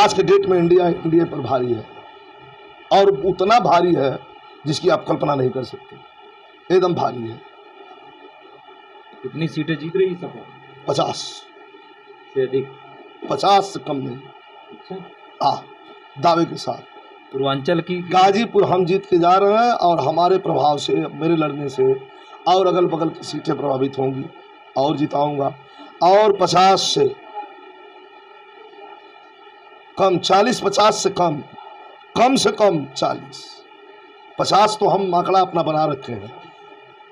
आज के डेट में इंडिया इंडिया पर भारी है, और उतना भारी है जिसकी आप कल्पना नहीं कर सकते, एकदम भारी है। कितनी सीटें जीत रही सपा? 50 से अधिक? 50 से कम नहीं। अच्छा, दावे के साथ पूर्वांचल की गाजीपुर हम जीत के जा रहे हैं, और हमारे प्रभाव से, मेरे लड़ने से और अगल बगल की सीटें प्रभावित होंगी, और जिताऊंगा। और 50 से कम, 40-50 से कम से कम 40। 50 तो हम आंकड़ा अपना बना रखे हैं,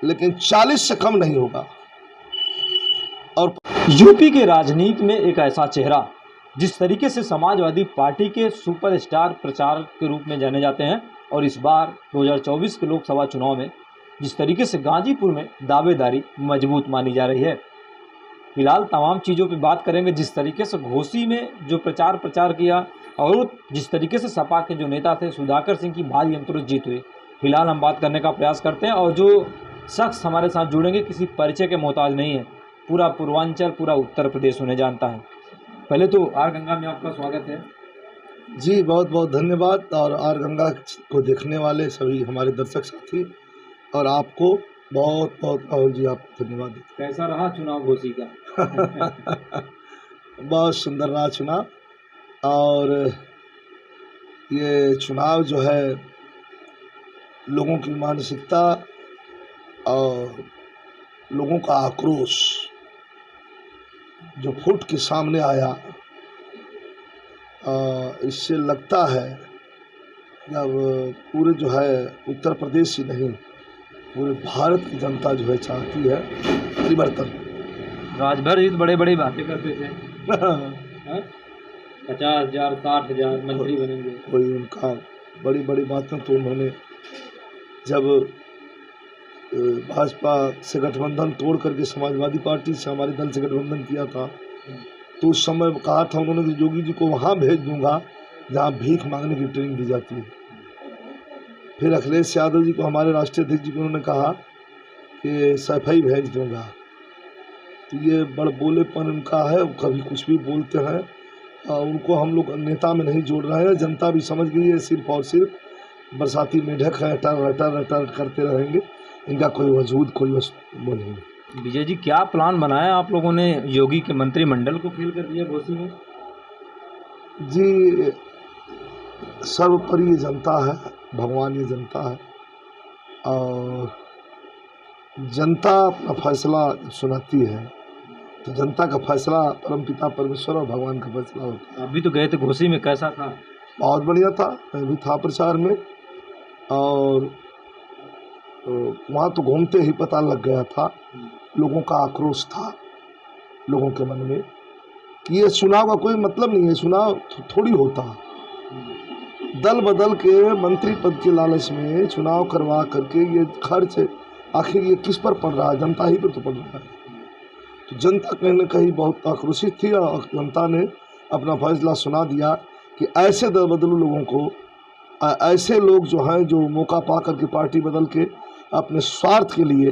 लेकिन 40 से कम नहीं होगा। और यूपी के राजनीति में एक ऐसा चेहरा जिस तरीके से समाजवादी पार्टी के सुपरस्टार प्रचारक के रूप में जाने जाते हैं, और इस बार 2024 के लोकसभा चुनाव में जिस तरीके से गाजीपुर में दावेदारी मजबूत मानी जा रही है। फिलहाल तमाम चीज़ों पे बात करेंगे, जिस तरीके से घोसी में जो प्रचार किया, और जिस तरीके से सपा के जो नेता थे सुधाकर सिंह की भारी अंतरित जीत हुई। फिलहाल हम बात करने का प्रयास करते हैं, और जो शख्स हमारे साथ जुड़ेंगे किसी परिचय के मोहताज नहीं है, पूरा पूर्वांचल, पूरा उत्तर प्रदेश उन्हें जानता है। पहले तो आर गंगा में आपका स्वागत है। जी, बहुत बहुत धन्यवाद। और आर गंगा को देखने वाले सभी हमारे दर्शक साथी और आपको बहुत बहुत और जी आप धन्यवाद देते। कैसा रहा चुनाव घोसी का? बहुत सुंदर रहा चुनाव। और ये चुनाव जो है, लोगों की मानसिकता और लोगों का आक्रोश जो फुट के सामने आया, इससे लगता है जब पूरे जो है उत्तर प्रदेश ही नहीं, पूरे भारत की जनता जो है चाहती है परिवर्तन। राजभर जी बड़े बड़ी बातें करते थे। 50,000 60,000 मंत्री बनेंगे। कोई उनका बड़ी बड़ी बातें तो उन्होंने जब भाजपा से गठबंधन तोड़ करके समाजवादी पार्टी से हमारे दल से गठबंधन किया था, तो उस समय कहा था उन्होंने कि योगी जी को वहाँ भेज दूंगा जहाँ भीख मांगने की ट्रेनिंग दी जाती है। फिर अखिलेश यादव जी को, हमारे राष्ट्रीय अध्यक्ष जी को, उन्होंने कहा कि सफाई भेज दूंगा। तो ये बड़ बोलेपन उनका है, कभी कुछ भी बोलते हैं। उनको हम लोग नेता में नहीं जोड़ रहे हैं, जनता भी समझ गई है, सिर्फ और सिर्फ बरसाती मेढक है, रटर करते रहेंगे, इनका कोई वजूद, कोई वो नहीं। विजय जी, क्या प्लान बनाया आप लोगों ने? योगी के मंत्रिमंडल को फेल कर दिया घोसी में। जी, सर्वोपरि ये जनता है, भगवान ये जनता है, और जनता अपना फैसला सुनाती है, तो जनता का फैसला परमपिता परमेश्वर और भगवान का फैसला होता है। अभी तो गए थे घोसी में, कैसा था? बहुत बढ़िया था, मैं भी था प्रचार में, और वहाँ तो घूमते ही पता लग गया था, लोगों का आक्रोश था लोगों के मन में कि ये चुनाव का कोई मतलब नहीं है, चुनाव थोड़ी होता। दल बदल के मंत्री पद के लालच में चुनाव करवा करके ये खर्च आखिर ये किस पर पड़ रहा है? जनता ही पर तो पड़ रहा है। तो जनता कहीं न कहीं बहुत आक्रोशित थी, और जनता ने अपना फैसला सुना दिया कि ऐसे दल बदलू लोगों को, ऐसे लोग जो हैं जो मौका पा करके पार्टी बदल के अपने स्वार्थ के लिए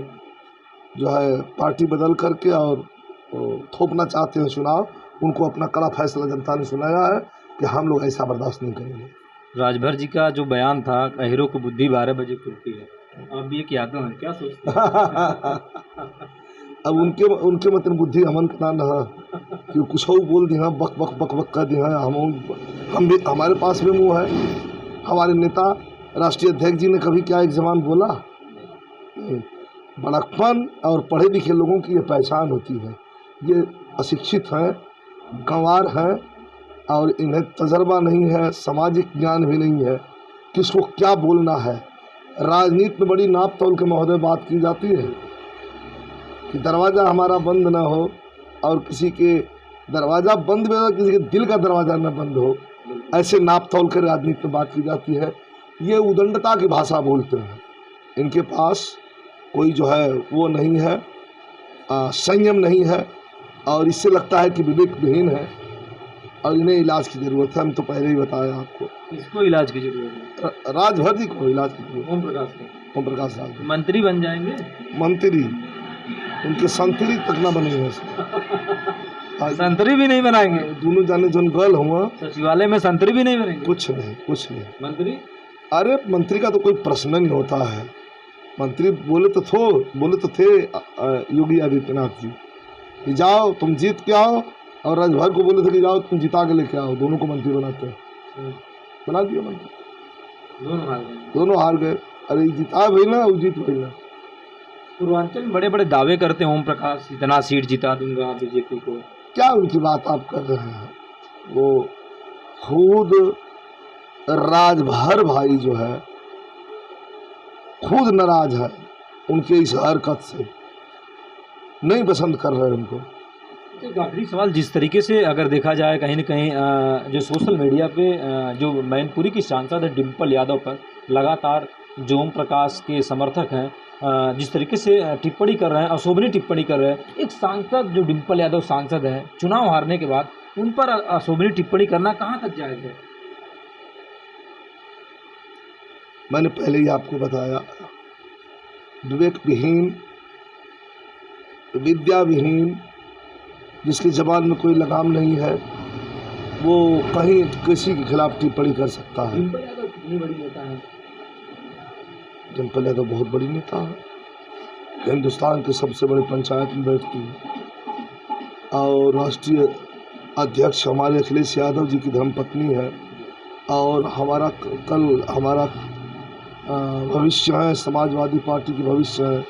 जो है पार्टी बदल करके और थोपना चाहते हैं चुनाव, उनको अपना कड़ा फैसला जनता ने सुनाया है कि हम लोग ऐसा बर्दाश्त नहीं करेंगे। राजभर जी का जो बयान था, अहिरों को बुद्धि 12 बजे खुलती है, अब ये क्या है, क्या सोचते हैं? अब उनके मतलब बुद्धि हमन का ना रहा कि कुछ बोल दिया, बक बक बक बक कर दिया। हम भी, हमारे पास भी मुँह है। हमारे नेता राष्ट्रीय अध्यक्ष जी ने कभी क्या एक जबान बोला? बड़कपन और पढ़े लिखे लोगों की ये पहचान होती है। ये अशिक्षित हैं, गंवार हैं, और इन्हें तजर्बा नहीं है, सामाजिक ज्ञान भी नहीं है, किसको क्या बोलना है। राजनीति में बड़ी नाप तोल के महोदय बात की जाती है कि दरवाज़ा हमारा बंद ना हो, और किसी के दरवाज़ा बंद में किसी के दिल का दरवाज़ा न बंद हो, ऐसे नाप तोल कर राजनीति में बात की जाती है। ये उदंडता की भाषा बोलते हैं। इनके पास कोई जो है वो नहीं है, संयम नहीं है, और इससे लगता है कि विवेक विहीन है, और इन्हें इलाज की ज़रूरत है। हम तो पहले ही बताया आपको। किसको इलाज की जरूरत है? राजभर जी को इलाज की जरूरत। ओम प्रकाश राज मंत्री बन जाएंगे। मंत्री, उनके संतरी तक न बने हैं। संतरी भी नहीं बनाएंगे? दोनों जाने जन गल हुआ, सचिवालय में संतरी भी नहीं बनेंगे? कुछ नहीं, कुछ नहीं। मंत्री? अरे मंत्री का तो कोई प्रश्न नहीं होता है। मंत्री बोले तो थे योगी आदित्यनाथ जी कि जाओ तुम जीत के आओ, और राजभर को बोले थे कि जाओ तुम जिता के लेके आओ, दोनों को मंत्री बनाते हैं। बना दिया मंत्री, दोनों हार गए। अरे जिता भाई ना, वो जीत भाई ना। पूर्वांचल में बड़े बड़े दावे करते हैं ओम प्रकाश इतना सीट जिता दूंगा बीजेपी को। क्या उनकी बात आप कर रहे हैं? वो खुद राजभर भाई जो है खुद नाराज है उनके इस हरकत से, नहीं पसंद कर रहे हैं उनको। एक आखिरी सवाल, जिस तरीके से अगर देखा जाए कहीं न कहीं जो सोशल मीडिया पे जो मैनपुरी की सांसद है डिम्पल यादव पर लगातार जो ओम प्रकाश के समर्थक हैं जिस तरीके से टिप्पणी कर रहे हैं, अशोभनीय टिप्पणी कर रहे हैं, एक सांसद जो डिम्पल यादव सांसद हैं चुनाव हारने के बाद उन पर अशोभनीय टिप्पणी करना कहाँ तक जायज़ है? मैंने पहले ही आपको बताया, विवेक विहीन, विद्या विहीन, जिसकी जबान में कोई लगाम नहीं है, वो कहीं किसी के खिलाफ टिप्पणी कर सकता है। डिम्पल यादव कितनी बड़ी नेता है? डिम्पल यादव बहुत बड़ी नेता है, हिंदुस्तान के सबसे बड़े पंचायत में बैठती है, और राष्ट्रीय अध्यक्ष हमारे अखिलेश यादव जी की धर्मपत्नी है, और हमारा भविष्य है, समाजवादी पार्टी की भविष्य है,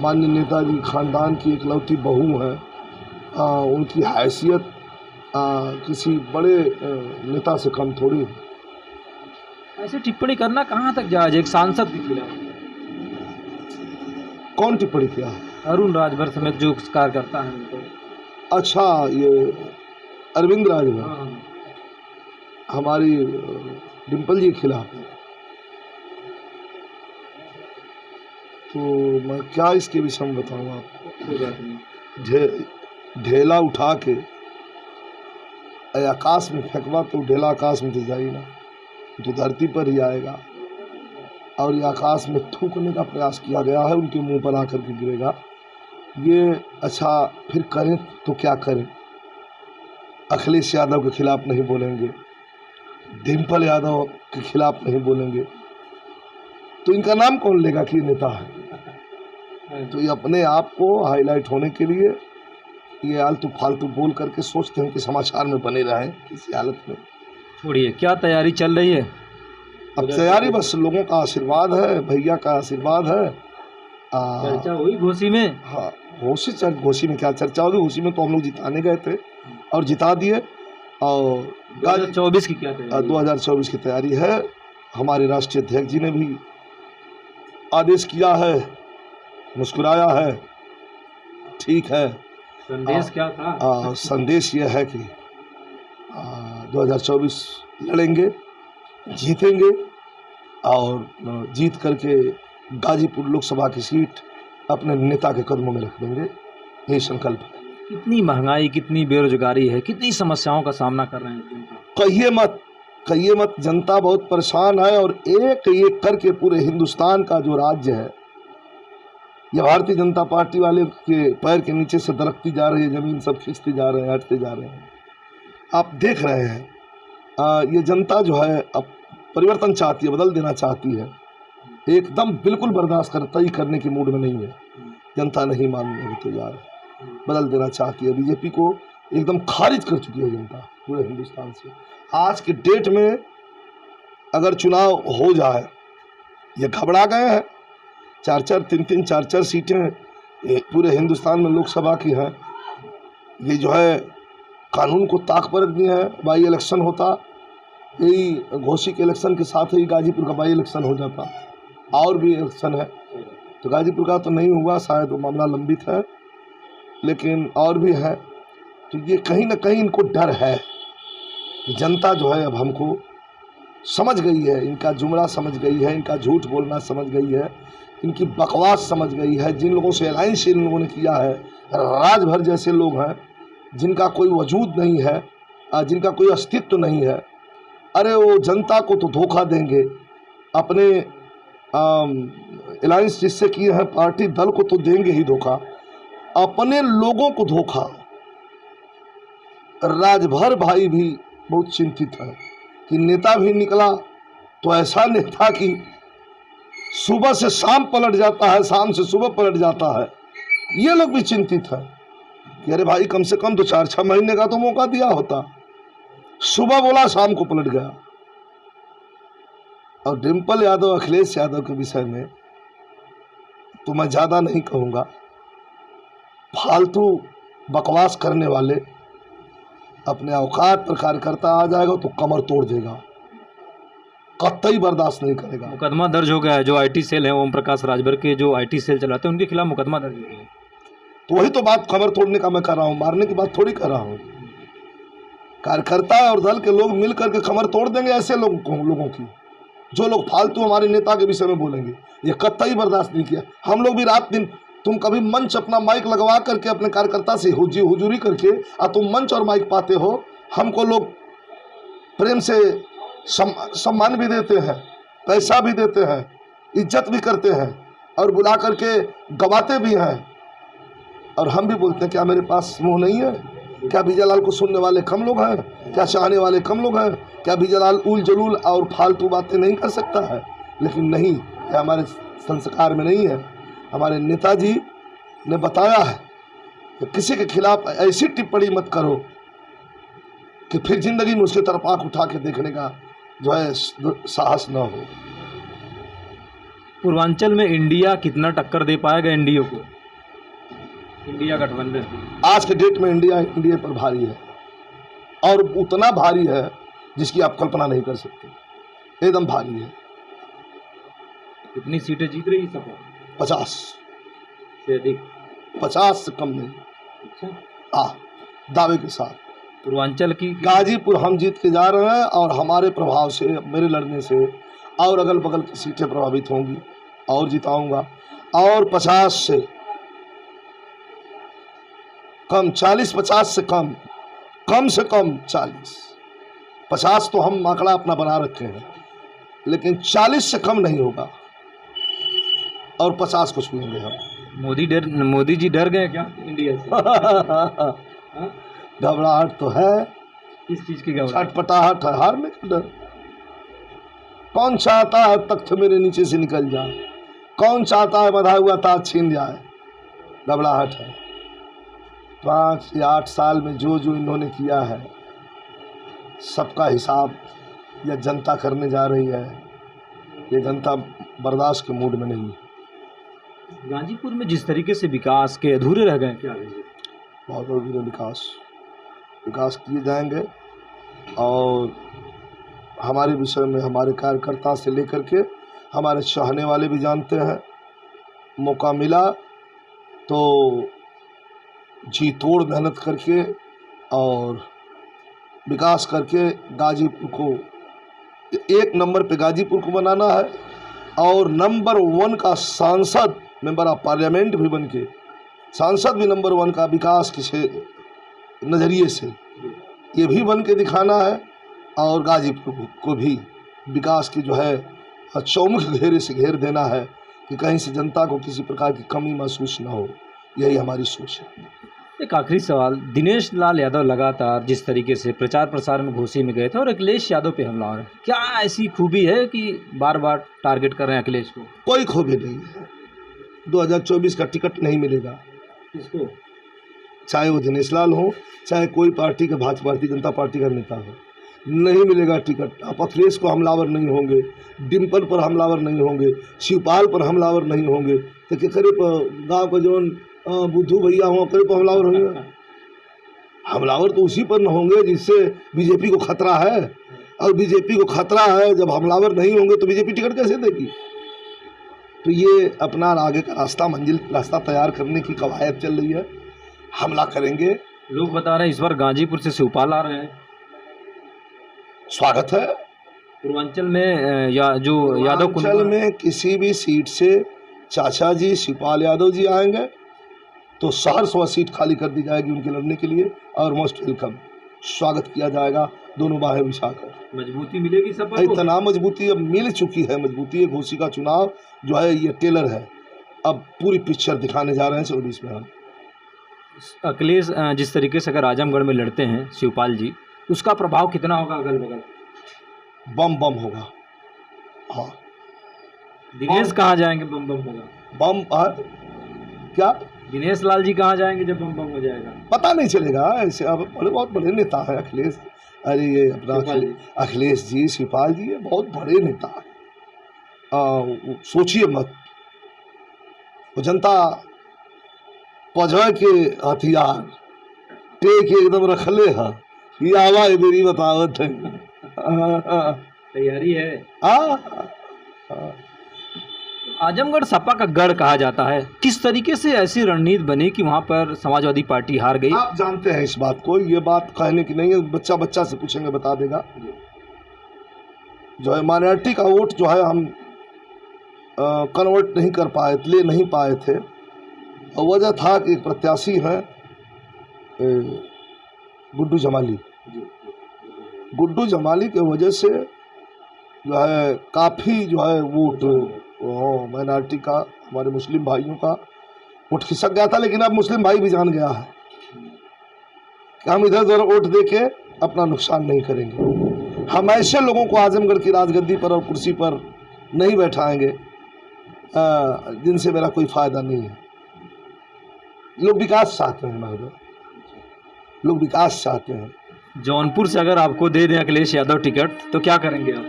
माननीय नेताजी खानदान की इकलौती बहू है। उनकी हैसियत किसी बड़े नेता से कम थोड़ी है। ऐसे टिप्पणी करना कहाँ तक जायज़ है एक सांसद के खिलाफ? कौन टिप्पणी किया? अरुण राजभर समेत जो कार्यकर्ता हैं उनको। अच्छा, ये अरविंद राजभर हाँ। हमारी डिम्पल जी के खिलाफ, तो मैं क्या इसके विषय में बताऊँ आपको? ढेला उठा के आकाश में फेंकवा तो ढेला आकाश में तो जाएगी ना, तो धरती पर ही आएगा, और ये आकाश में थूकने का प्रयास किया गया है, उनके मुंह पर आकर के गिरेगा ये। अच्छा, फिर करें तो क्या करें? अखिलेश यादव के खिलाफ नहीं बोलेंगे, डिम्पल यादव के खिलाफ नहीं बोलेंगे, तो इनका नाम कौन लेगा कि नेता है? तो ये अपने आप को हाईलाइट होने के लिए ये आलतू फालतू बोल करके सोचते हैं कि समाचार में बने रहें किसी हालत में। छोड़िए, क्या तैयारी चल रही है? अब तैयारी बस लोगों का आशीर्वाद है, भैया का आशीर्वाद है। चर्चा हुई घोसी में? हाँ, घोसी में क्या चर्चा होगी? घोसी में तो हम लोग जिताने गए थे और जिता दिए। और 2024 की क्या तैयारी? 2024 की तैयारी है। हमारे राष्ट्रीय अध्यक्ष जी ने भी आदेश किया है, मुस्कुराया है, ठीक है। संदेश क्या था? संदेश ये है कि 2024 लड़ेंगे, जीतेंगे, और जीत करके गाजीपुर लोकसभा की सीट अपने नेता के कदमों में रख देंगे, यही संकल्प है। कितनी महंगाई, कितनी बेरोजगारी है, कितनी समस्याओं का सामना कर रहे हैं? कहिए मत, जनता बहुत परेशान है, और एक एक करके पूरे हिंदुस्तान का जो राज्य है, ये भारतीय जनता पार्टी वाले के पैर के नीचे से दरकती जा रही है, जमीन सब खींचते जा रहे हैं, हटते जा रहे हैं। आप देख रहे हैं ये जनता जो है अब परिवर्तन चाहती है, बदल देना चाहती है, एकदम बिल्कुल बर्दाश्त करने के मूड में नहीं है। जनता नहीं मानने को तैयार है, बदल देना चाहती है। बीजेपी को एकदम खारिज कर चुकी है जनता पूरे हिंदुस्तान से। आज के डेट में अगर चुनाव हो जाए, ये घबरा गए हैं। 4-4 सीटें पूरे हिंदुस्तान में लोकसभा की हैं। ये जो है कानून को ताक पर रख दिए हैं। बाई इलेक्शन होता, यही घोसी के इलेक्शन के साथ ही गाजीपुर का बाई इलेक्शन हो जाता, और भी इलेक्शन है। तो गाजीपुर का तो नहीं हुआ, शायद वो मामला लंबित है, लेकिन और भी है। तो ये कहीं ना कहीं इनको डर है कि जनता जो है अब हमको समझ गई है, इनका जुमला समझ गई है, इनका झूठ बोलना समझ गई है, इनकी बकवास समझ गई है। जिन लोगों से अलायंस इन लोगों ने किया है, राजभर जैसे लोग हैं जिनका कोई वजूद नहीं है, जिनका कोई अस्तित्व नहीं है, अरे वो जनता को तो धोखा देंगे। अपने अलायंस जिससे किए हैं पार्टी दल को तो देंगे ही धोखा, अपने लोगों को धोखा। राजभर भाई भी बहुत चिंतित है कि नेता भी निकला तो ऐसा नेता कि सुबह से शाम पलट जाता है, शाम से सुबह पलट जाता है। ये लोग भी चिंतित है कि अरे भाई कम से कम तो 4-6 महीने का तो मौका दिया होता, सुबह बोला शाम को पलट गया। और डिम्पल यादव, अखिलेश यादव के विषय में तो मैं ज़्यादा नहीं कहूँगा। फालतू बकवास करने वाले, अपने औकात पर कार्यकर्ता आ जाएगा तो कमर तोड़ देगा, कतई बर्दाश्त नहीं करेगा। मुकदमा दर्ज हो गया है, जो आईटी सेल है ओम प्रकाश राजभर के जो आईटी सेल चलाते हैं उनके खिलाफ मुकदमा दर्ज हो गया है। तो वही तो बात कमर तोड़ने का मैं कर रहा हूँ, मारने की बात थोड़ी कर रहा हूँ। कार्यकर्ता और दल के लोग मिल करके कमर तोड़ देंगे ऐसे लोगों की, जो लोग फालतू हमारे नेता के विषय में बोलेंगे। ये कतई बर्दाश्त नहीं किया। हम लोग भी रात दिन, तुम कभी मंच अपना माइक लगवा करके अपने कार्यकर्ता से हुजूरी करके और तुम मंच और माइक पाते हो, हमको लोग प्रेम से सम्मान भी देते हैं, पैसा भी देते हैं, इज्जत भी करते हैं और बुला करके गवाते भी हैं। और हम भी बोलते हैं क्या मेरे पास मुंह नहीं है? क्या विजयलाल को सुनने वाले कम लोग हैं? क्या चाहने वाले कम लोग हैं? क्या विजयलाल उल जलूल और फालतू बातें नहीं कर सकता है? लेकिन नहीं, यह हमारे संस्कार में नहीं है। हमारे नेताजी ने बताया है कि किसी के खिलाफ ऐसी टिप्पणी मत करो कि फिर जिंदगी में उसके तरफ आंख उठा के देखने का जो है साहस न हो। पूर्वांचल में इंडिया कितना टक्कर दे पाएगा एनडीए को? इंडिया गठबंधन आज के डेट में इंडिया एनडीए पर भारी है, और उतना भारी है जिसकी आप कल्पना नहीं कर सकते। एकदम भारी है। कितनी सीटें जीत रही सपा? 50 से अधिक? 50 से कम नहीं। अच्छा, दावे के साथ पूर्वांचल की गाजीपुर हम जीत के जा रहे हैं, और हमारे प्रभाव से, मेरे लड़ने से और अगल बगल की सीटें प्रभावित होंगी और जिताऊंगा। और 50 से कम, 40-50 से कम से कम 40। 50 तो हम आंकड़ा अपना बना रखे हैं, लेकिन 40 से कम नहीं होगा, और 50 को छूएंगे हम। मोदी जी डर गए क्या इंडिया से? घबराहट तो है। किस चीज की घबराहट? छटपटाहट है, हारने का डर। कौन चाहता है तख्त मेरे नीचे से निकल जाए? कौन चाहता है बंधा हुआ ताज छीन जाए? घबराहट है। 5 या 8 साल में जो इन्होंने किया है, सबका हिसाब यह जनता करने जा रही है। ये जनता बर्दाश्त के मूड में नहीं है। गाजीपुर में जिस तरीके से विकास के अधूरे रह गए क्या? बहुत अधूरे विकास किए जाएंगे, और हमारे विषय में हमारे कार्यकर्ता से लेकर के हमारे चाहने वाले भी जानते हैं। मौका मिला तो जी तोड़ मेहनत करके और विकास करके गाजीपुर को 1 नंबर पे गाजीपुर को बनाना है, और नंबर 1 का सांसद, मेंबर ऑफ पार्लियामेंट भी बन के, सांसद भी नंबर 1 का विकास के नज़रिए से ये भी बन के दिखाना है, और गाजीपुर को भी विकास की जो है चौमुख घेरे से घेर देना है कि कहीं से जनता को किसी प्रकार की कमी महसूस न हो। यही हमारी सोच है। एक आखिरी सवाल, दिनेश लाल यादव लगातार जिस तरीके से प्रचार प्रसार में घोषी में गए थे और अखिलेश यादव पे हमला हो रहा है, क्या ऐसी खूबी है कि बार बार टारगेट कर रहे हैं अखिलेश को? कोई खूबी नहीं है। 2024 का टिकट नहीं मिलेगा किसको? चाहे वो दिनेश लाल हो, चाहे कोई पार्टी का, भाजपा भारतीय जनता पार्टी का नेता हो, नहीं मिलेगा टिकट। आप अखिलेश को हमलावर नहीं होंगे, डिम्पल पर हमलावर नहीं होंगे, शिवपाल पर हमलावर नहीं होंगे, तो क्या करे गाँव का जो बुद्धू भैया हो करे पर हमलावर होंगे? हमलावर तो उसी पर न होंगे जिससे बीजेपी को खतरा है, और बीजेपी को खतरा है जब हमलावर नहीं होंगे तो बीजेपी टिकट कैसे देगी? तो ये अपना आगे का रास्ता तैयार करने की कवायद चल रही है। हमला करेंगे। लोग बता रहे हैं इस बार गाजीपुर से शिवपाल आ रहे हैं। स्वागत है। पूर्वांचल में यादव पूर्वांचल में किसी भी सीट से चाचा जी शिवपाल यादव जी आएंगे तो 100 सीट खाली कर दी जाएगी उनके लड़ने के लिए, और मोस्ट वेलकम, स्वागत किया जाएगा दोनों बाहें बिछाकर। मजबूती मिलेगी सपा को? इतना मजबूती अब मिल चुकी है। मजबूती है, घोसी का चुनाव जो है ये टेलर है, अब पूरी पिक्चर दिखाने जा रहे हैं 24 में हम। अखिलेश जिस तरीके से अगर आजमगढ़ में लड़ते हैं शिवपाल जी, उसका प्रभाव कितना होगा अगल बगल? बम बम होगा। हाँ, दिनेश कहाँ जाएंगे बम बम होगा? बम क्या दिनेश लाल जी कहाँ जाएंगे जब बम बम हो जाएगा? पता नहीं चलेगा। ऐसे अब बहुत बड़े नेता है अखिलेश। अरे ये अपना अखिलेश जी, शिवपाल जी, ये बहुत बड़े नेता है। सोचिए मत, वो जनता पजय के हथियार टेक एकदम रखले है, ये आवाज मेरी बतावत है। तैयारी है। आजमगढ़ सपा का गढ़ कहा जाता है, किस तरीके से ऐसी रणनीति बनी कि वहां पर समाजवादी पार्टी हार गई? आप जानते हैं इस बात को, ये बात कहने की नहीं है, बच्चा बच्चा से पूछेंगे बता देगा। जो है माइनॉरिटी का वोट जो है हम कन्वर्ट नहीं कर पाए, ले नहीं पाए थे। और वजह था कि एक प्रत्याशी हैं गुड्डू जमाली। गुड्डू जमाली के वजह से जो है काफ़ी जो है वोट माइनॉरिटी का, हमारे मुस्लिम भाइयों का वोट खिसक गया था। लेकिन अब मुस्लिम भाई भी जान गया है कि हम इधर उधर वोट दे के अपना नुकसान नहीं करेंगे। हम ऐसे लोगों को आजमगढ़ की राजगद्दी पर और कुर्सी पर नहीं बैठाएंगे जिनसे मेरा कोई फ़ायदा नहीं है। लोग विकास चाहते हैं महोदय, लोग विकास चाहते हैं। जौनपुर से अगर आपको दे दें अखिलेश यादव टिकट तो क्या करेंगे आप?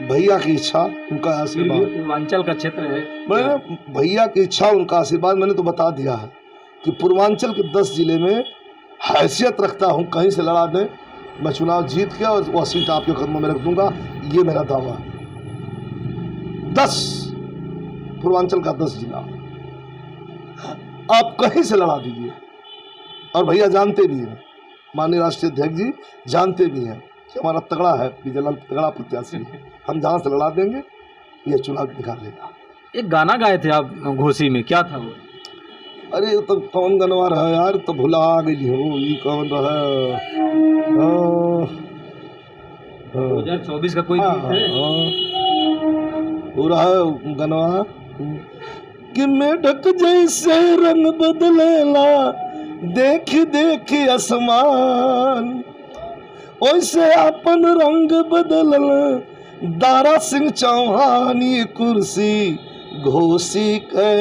भैया की इच्छा, उनका आशीर्वाद। पूर्वांचल का क्षेत्र है, मैंने भैया की इच्छा, उनका आशीर्वाद। मैंने तो बता दिया है कि पूर्वांचल के 10 जिले में हैसियत रखता हूँ, कहीं से लड़ा दें मैं चुनाव जीत के और वह सीट आपके कदमों में रख दूंगा, ये मेरा दावा। 10 पूर्वांचल का 10 जिला आप कहीं से लड़ा दीजिए। और भैया जानते भी हैं, माननीय राष्ट्रीय अध्यक्ष जी जानते भी हैं कि हमारा तगड़ा है, विजयलाल तगड़ा प्रत्याशी है। हम जहाँ से लड़ा देंगे ये चुनाव निकालेगा। एक गाना गाए थे आप घोसी में, क्या था वो? अरे तो कौन गनवा रहा है यार, तो भुला गई हो, ये कौन रहा? 2024 का कोई गीत है? हो रहा है गनवा कि मेढक जैसे रंग बदलेला देख देख आसमान, वैसे अपन रंग बदलल दारा सिंह चौहान। ये कुर्सी घोसी के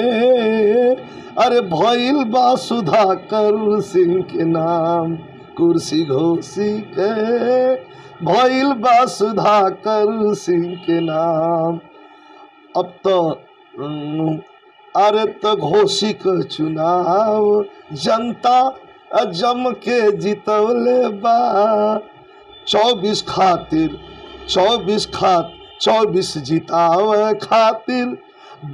अरे भइल बा सुधाकर सिंह के नाम, कुर्सी घोसी के भइल बा सुधाकर सिंह के नाम। अब तो अरे तो घोसी के चुनाव जनता जम के जितवले बा। 24 खातिर 24 जितावे खातिर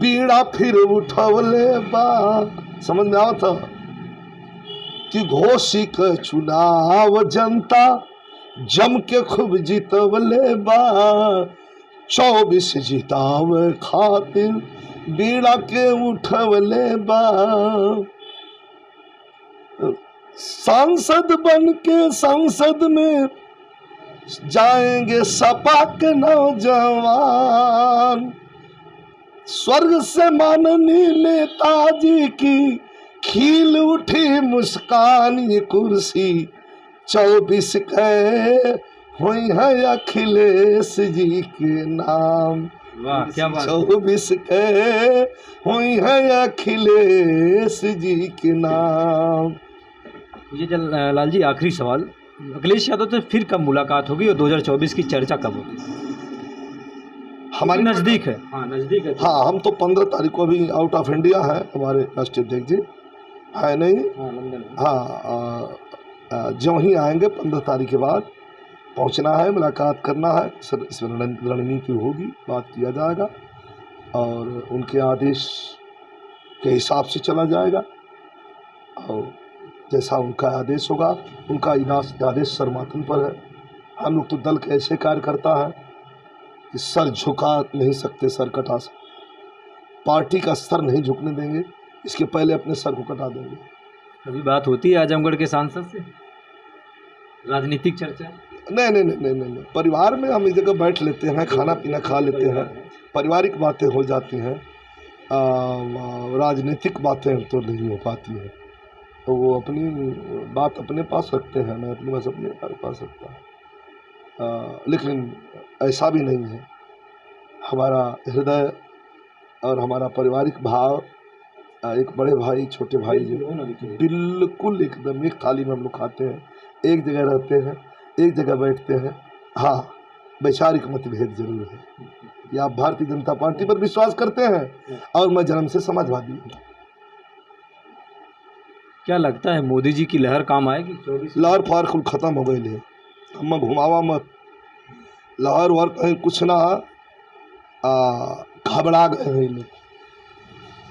बीड़ा फिर उठवले बा। समझ में आवत कि घोसी के चुनाव जनता जम के खूब जितवले बा। 24 जितावे खातिर बीड़ा के उठवले बा। सांसद बन के संसद में जाएंगे सपा के नौजवान। स्वर्ग से माननीय नेताजी की खिल उठी मुस्कान। ये कुर्सी 24 के हुई है अखिलेश जी के नाम। वाह क्या बात। 24 के हुई है अखिलेश जी के नाम। ये लाल जी आखिरी सवाल, अखिलेश यादव तो फिर कब मुलाकात होगी और 2024 की चर्चा कब होगी? हमारी नज़दीक है। हाँ नज़दीक है। हाँ, हम तो 15 तारीख को अभी आउट ऑफ इंडिया है, हमारे राष्ट्रीय अध्यक्ष जी है नहीं। हाँ लंदन। हाँ, जो ही आएंगे 15 तारीख के बाद पहुंचना है, मुलाकात करना है, सर इस रणनीति होगी, बात किया जाएगा और उनके आदेश के हिसाब से चला जाएगा। और जैसा उनका आदेश होगा, उनका आदेश सर माथन पर है। हम लोग तो दल के ऐसे कार्यकर्ता हैं कि सर झुका नहीं सकते, सर कटा सकते। पार्टी का सर नहीं झुकने देंगे, इसके पहले अपने सर को कटा देंगे। कभी बात होती है आजमगढ़ के सांसद से, राजनीतिक चर्चा? नहीं। परिवार में हम इस जगह बैठ लेते हैं, खाना पीना खा लेते हैं, पारिवारिक बातें हो जाती हैं, राजनीतिक बातें तो नहीं हो पाती हैं। तो वो अपनी बात अपने पास रखते हैं, मैं अपनी बात अपने पास रखता हूँ। लेकिन ऐसा भी नहीं है। हमारा हृदय और हमारा पारिवारिक भाव, एक बड़े भाई छोटे भाई जो बिल्कुल एकदम एक थाली में हम लोग खाते हैं, एक जगह रहते हैं, एक जगह बैठते हैं। हाँ, वैचारिक मतभेद जरूर है कि आप भारतीय जनता पार्टी पर विश्वास करते हैं और मैं जन्म से समाजवादी हूँ। क्या लगता है मोदी जी की लहर काम आएगी? लहर फार कुल खत्म हो गई है, हम घुमावा मत। लहर वर कहीं कुछ ना, घबरा गए हैं ये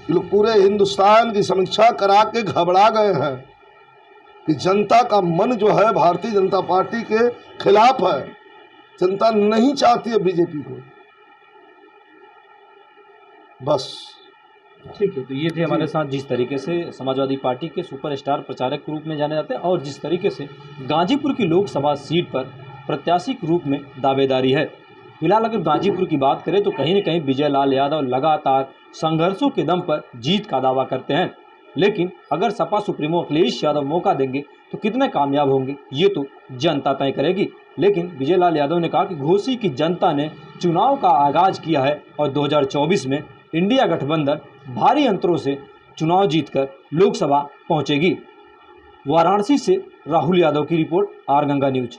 लोग पूरे हिंदुस्तान की समीक्षा करा के घबरा गए हैं कि जनता का मन जो है भारतीय जनता पार्टी के खिलाफ है। जनता नहीं चाहती है बीजेपी को। बस ठीक है, तो ये थे हमारे साथ जिस तरीके से समाजवादी पार्टी के सुपरस्टार प्रचारक के रूप में जाने जाते हैं और जिस तरीके से गाजीपुर की लोकसभा सीट पर प्रत्याशी के रूप में दावेदारी है। फिलहाल अगर गाजीपुर की बात करें तो कहीं न कहीं विजय लाल यादव लगातार संघर्षों के दम पर जीत का दावा करते हैं, लेकिन अगर सपा सुप्रीमो अखिलेश यादव मौका देंगे तो कितने कामयाब होंगे ये तो जनता तय करेगी। लेकिन विजय लाल यादव ने कहा कि घोसी की जनता ने चुनाव का आगाज किया है और 2024 में इंडिया गठबंधन भारी अंतरों से चुनाव जीतकर लोकसभा पहुंचेगी। वाराणसी से राहुल यादव की रिपोर्ट, आर गंगा न्यूज।